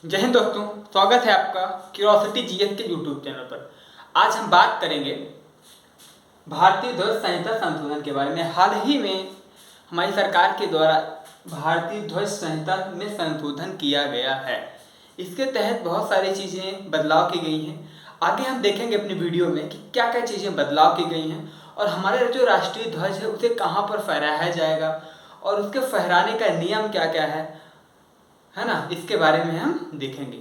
जय हिंद दोस्तों, स्वागत है आपका क्यूरोसिटी जीएस के यूट्यूब चैनल पर। आज हम बात करेंगे भारतीय ध्वज संहिता संशोधन के बारे में। हाल ही में हमारी सरकार के द्वारा भारतीय ध्वज संहिता में संशोधन किया गया है। इसके तहत बहुत सारी चीज़ें बदलाव की गई हैं। आगे हम देखेंगे अपनी वीडियो में कि क्या क्या चीज़ें बदलाव की गई हैं और हमारे जो राष्ट्रीय ध्वज है उसे कहाँ पर फहराया जाएगा और उसके फहराने का नियम क्या क्या है ना, इसके बारे में हम देखेंगे।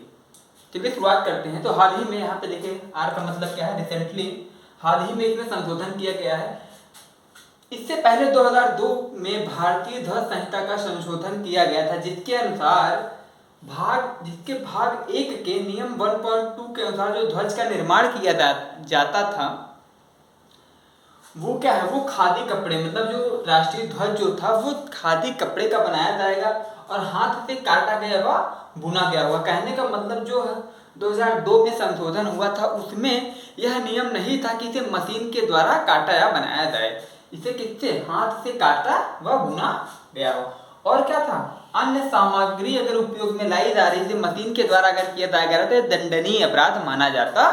चलिए शुरुआत करते हैं। तो हाल ही में यहाँ पे देखिए, आर का मतलब क्या है, रिसेंटली, हाल ही में इसमें संशोधन किया गया है। इससे पहले 2002 में भारतीय ध्वज संहिता का संशोधन किया गया था, जिसके अनुसार जिसके भाग 1 के नियम 1.2 के अनुसार जो ध्वज का निर्माण किया जाता था वो क्या है, वो खादी कपड़े, मतलब जो राष्ट्रीय ध्वज जो था वो खादी कपड़े का बनाया जाएगा और हाथ से काटा गया हुआ, बुना गया हुआ। कहने का मतलब जो है 2002 में संशोधन हुआ था उसमें यह नियम नहीं था कि इसे मशीन के द्वारा काटा या बनाया जाए, इसे किससे, हाथ से काटा व बुना गया हो। और क्या था, अन्य सामग्री अगर उपयोग में लाई जा रही थी मशीन के द्वारा अगर किया जाएगा तो दंडनीय अपराध माना जाता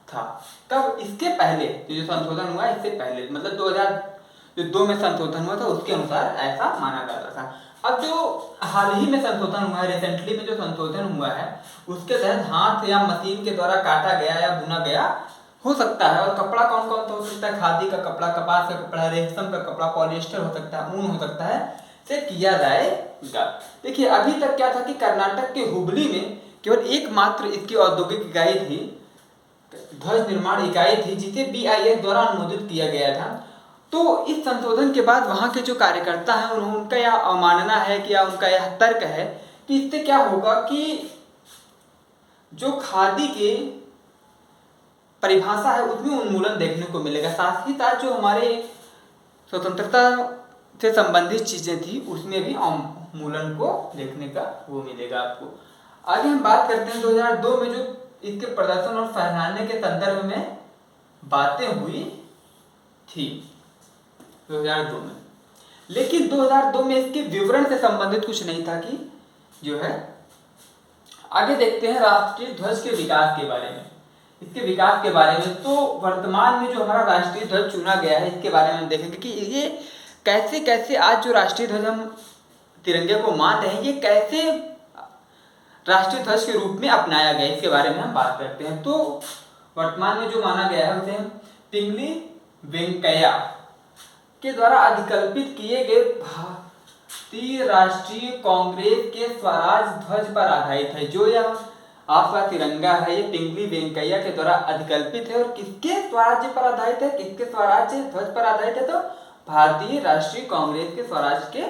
था। कब, इसके पहले जो संशोधन हुआ, इससे पहले मतलब 2002 में संशोधन हुआ था उसके अनुसार ऐसा माना जाता था। अब जो हाल ही में संशोधन हुआ है, रिसेंटली में जो संशोधन हुआ है, उसके तहत हाथ या मशीन के द्वारा काटा गया या बुना गया हो सकता है। और कपड़ा कौन कौन सा हो सकता है, खादी का कपड़ा, कपास का कपड़ा, रेशम का कपड़ा, पॉलिएस्टर हो सकता है, ऊन हो सकता है, से किया जाएगा। देखिए अभी तक क्या था कि कर्नाटक के हुबली में केवल एकमात्र इसकी औद्योगिक इकाई थी, ध्वज निर्माण इकाई थी, जिसे BIS द्वारा अनुमोदित किया गया था। तो इस संशोधन के बाद वहाँ के जो कार्यकर्ता हैं उनका यह अवमानना है कि या उनका यह तर्क है कि इससे क्या होगा कि जो खादी के परिभाषा है उसमें उन्मूलन देखने को मिलेगा। साथ ही साथ जो हमारे स्वतंत्रता से संबंधित चीज़ें थी उसमें भी उन्मूलन को देखने का वो मिलेगा आपको। आगे हम बात करते हैं 2002 में जो इसके प्रदर्शन और फहराने के संदर्भ में बातें हुई थी 2002 में, लेकिन 2002 में इसके विवरण से संबंधित कुछ नहीं था कि जो है। आगे देखते हैं राष्ट्रीय ध्वज के विकास के बारे में, इसके विकास के बारे में। तो वर्तमान में जो हमारा राष्ट्रीय ध्वज चुना गया है इसके बारे में हम देखेंगे कि ये कैसे कैसे आज जो राष्ट्रीय ध्वज हम तिरंगे को मान रहे हैं ये कैसे राष्ट्रीय ध्वज के रूप में अपनाया गया, इसके बारे में हम बात करते हैं। तो वर्तमान में जो माना गया है उसे पिंगली वेंकैया के द्वारा अधिकल्पित किए गए भारतीय राष्ट्रीय कांग्रेस के स्वराज ध्वज पर आधारित है। जो यह आपका तिरंगा है ये पिंगली वेंकैया के द्वारा अधिकल्पित है। और किसके स्वराज्य पर आधारित है, किसके स्वराज्य ध्वज पर आधारित है, तो भारतीय राष्ट्रीय कांग्रेस के स्वराज के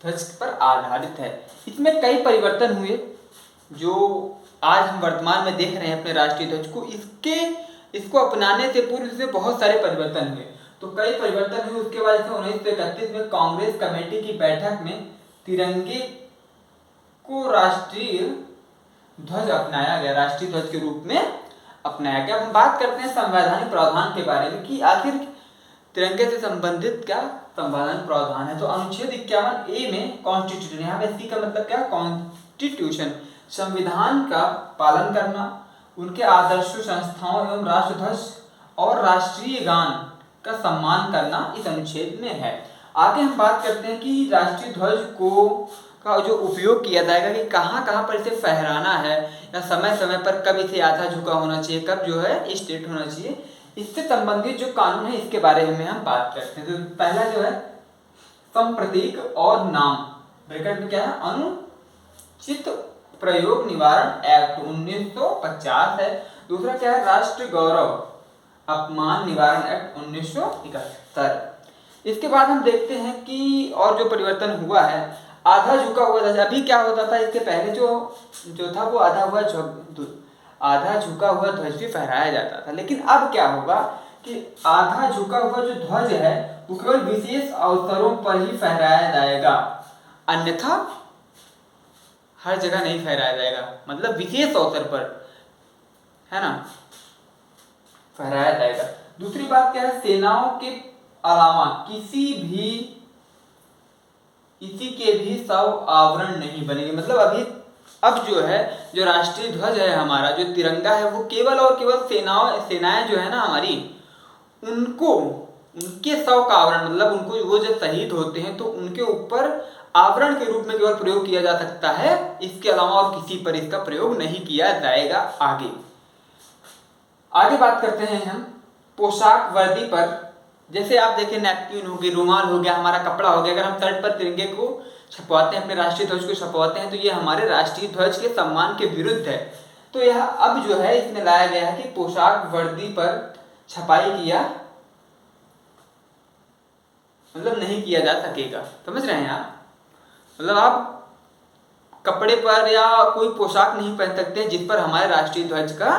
ध्वज पर आधारित है। इसमें कई परिवर्तन हुए जो आज हम वर्तमान में देख रहे हैं अपने राष्ट्रीय ध्वज को। इसको अपनाने से पूर्व से बहुत सारे परिवर्तन हुए। तो कई परिवर्तन हुए, उसके बाद 1931 में कांग्रेस कमेटी की बैठक में तिरंगे को राष्ट्रीय ध्वज अपनाया गया, राष्ट्रीय ध्वज के रूप में अपनाया गया। हम बात करते हैं संवैधानिक प्रावधान के बारे में कि आखिर तिरंगे से संबंधित क्या संवैधानिक प्रावधान है। तो अनुच्छेद 51A में कॉन्स्टिट्यूशन, यहाँ पे सी का मतलब क्या, कॉन्स्टिट्यूशन, संविधान का पालन करना, उनके आदर्शों, संस्थाओं एवं राष्ट्रध्वज और राष्ट्रीय गान का सम्मान करना इस अनुच्छेद में है। आगे हम बात करते हैं कि राष्ट्रीय ध्वज का जो उपयोग किया जाएगा कि कहाँ कहाँ पर इसे फहराना है या समय समय पर कब इसे आधा झुका होना चाहिए, कब जो है स्ट्रेट होना चाहिए, इससे संबंधित जो कानून है इसके बारे में हम बात करते हैं। तो पहला जो है संप्रतीक और नाम, ब्रैकेट में क्या है, अनुचित प्रयोग निवारण एक्ट 1950 है। दूसरा क्या है, राष्ट्र गौरव अपमान निवारण एक्ट 1971। इसके बाद हम देखते हैं कि और जो परिवर्तन हुआ है, आधा झुका हुआ ध्वज। अभी क्या होता था, इसके पहले जो था वो आधा झुका हुआ ध्वज भी फहराया जाता था, लेकिन अब क्या होगा कि आधा झुका हुआ जो ध्वज है वो केवल विशेष अवसरों पर ही फहराया जाएगा, अन्यथा हर जगह नहीं फहराया जाएगा। मतलब विशेष अवसर पर, है ना, फहराया जाएगा। दूसरी बात क्या है, सेनाओं के अलावा किसी के भी शव आवरण नहीं बनेंगे। मतलब अभी अब जो है जो राष्ट्रीय ध्वज है हमारा, जो तिरंगा है, वो केवल और केवल सेनाएं जो है ना हमारी, उनको उनके शव का आवरण, मतलब उनको वो जो शहीद होते हैं तो उनके ऊपर आवरण के रूप में केवल प्रयोग किया जा सकता है, इसके अलावा और किसी पर इसका प्रयोग नहीं किया जाएगा। आगे बात करते हैं हम पोशाक वर्दी पर। जैसे आप देखें नैपकिन हो गई, रुमाल हो गया, हमारा कपड़ा हो गया, अगर हम तट पर तिरंगे को छपवाते हैं, अपने राष्ट्रीय ध्वज को छपवाते हैं, तो ये हमारे राष्ट्रीय ध्वज के सम्मान के विरुद्ध है। तो यह अब जो है इसमें लाया गया है कि पोशाक वर्दी पर छपाई किया मतलब नहीं किया जा सकेगा। समझ रहे हैं आप? मतलब आप कपड़े पर या कोई पोशाक नहीं पहन सकते जिस पर हमारे राष्ट्रीय ध्वज का,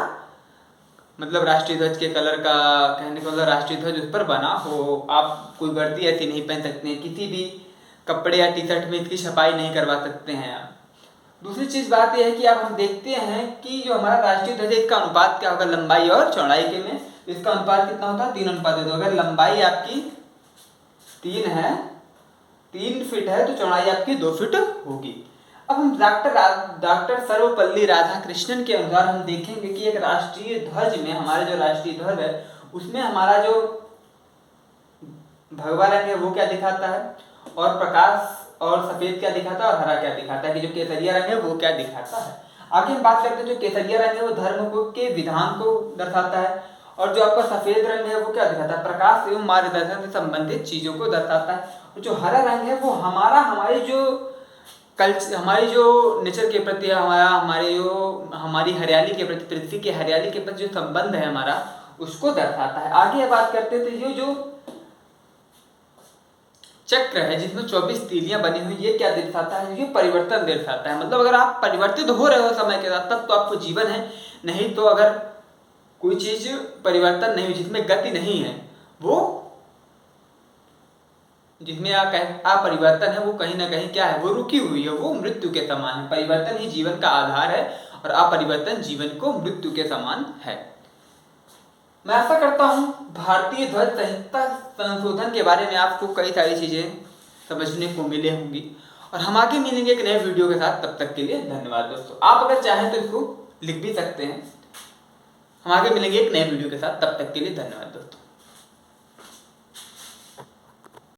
मतलब राष्ट्रीय ध्वज के कलर का, कहने का मतलब राष्ट्रीय ध्वज उस पर बना हो। आप कोई वर्दी ऐसी नहीं पहन सकते, किसी भी कपड़े या टी शर्ट में इसकी छपाई नहीं करवा सकते हैं आप। दूसरी चीज बात यह है कि अब हम देखते हैं कि जो हमारा राष्ट्रीय ध्वज है इसका अनुपात क्या होगा लंबाई और चौड़ाई के में। इसका अनुपात कितना होता है? 3:2। अगर लंबाई आपकी 3 फीट है तो चौड़ाई आपकी 2 फीट होगी। अब हम डॉक्टर सर्वपल्ली राधाकृष्णन के अनुसार हम देखेंगे कि एक राष्ट्रीय ध्वज में, हमारे जो राष्ट्रीय ध्वज है उसमें हमारा जो भगवा रंग है वो क्या दिखाता है, और प्रकाश और सफेद क्या दिखाता है, और हरा क्या दिखाता है, कि जो केसरिया रंग है वो क्या दिखाता है। आगे हम बात करते हैं जो केसरिया रंग है वो धर्म के विधान को दर्शाता है, और जो आपका सफेद रंग है वो क्या दिखाता है, प्रकाश एवं मार्गदर्शन से संबंधित चीजों को दर्शाता है। और जो हरा रंग है वो हमारी जो नेचर के प्रति, हमारी हरियाली के प्रति, पृथ्वी की हरियाली के प्रति जो संबंध है हमारा, उसको दर्शाता है। आगे बात करते हैं तो ये जो चक्र है जिसमें 24 तीलियां बनी हुई, ये क्या दर्शाता है? ये परिवर्तन दर्शाता है। मतलब अगर आप परिवर्तित हो रहे हो समय के साथ तब तो आपको जीवन है, नहीं तो अगर कोई चीज परिवर्तन नहीं, जिसमें गति नहीं है, वो जिसमें अपरिवर्तन है, वो कहीं ना कहीं क्या है, वो रुकी हुई है, वो मृत्यु के समान है। परिवर्तन ही जीवन का आधार है और अपरिवर्तन जीवन को मृत्यु के समान है। मैं आशा करता हूँ भारतीय ध्वज संहिता संशोधन के बारे में आपको कई सारी चीजें समझने को मिले होंगी, और हम आगे मिलेंगे एक नए वीडियो के साथ। तब तक के लिए धन्यवाद दोस्तों। आप अगर चाहें तो इसको लिख भी सकते हैं। हम आगे मिलेंगे एक नए वीडियो के साथ, तब तक के लिए धन्यवाद दोस्तों।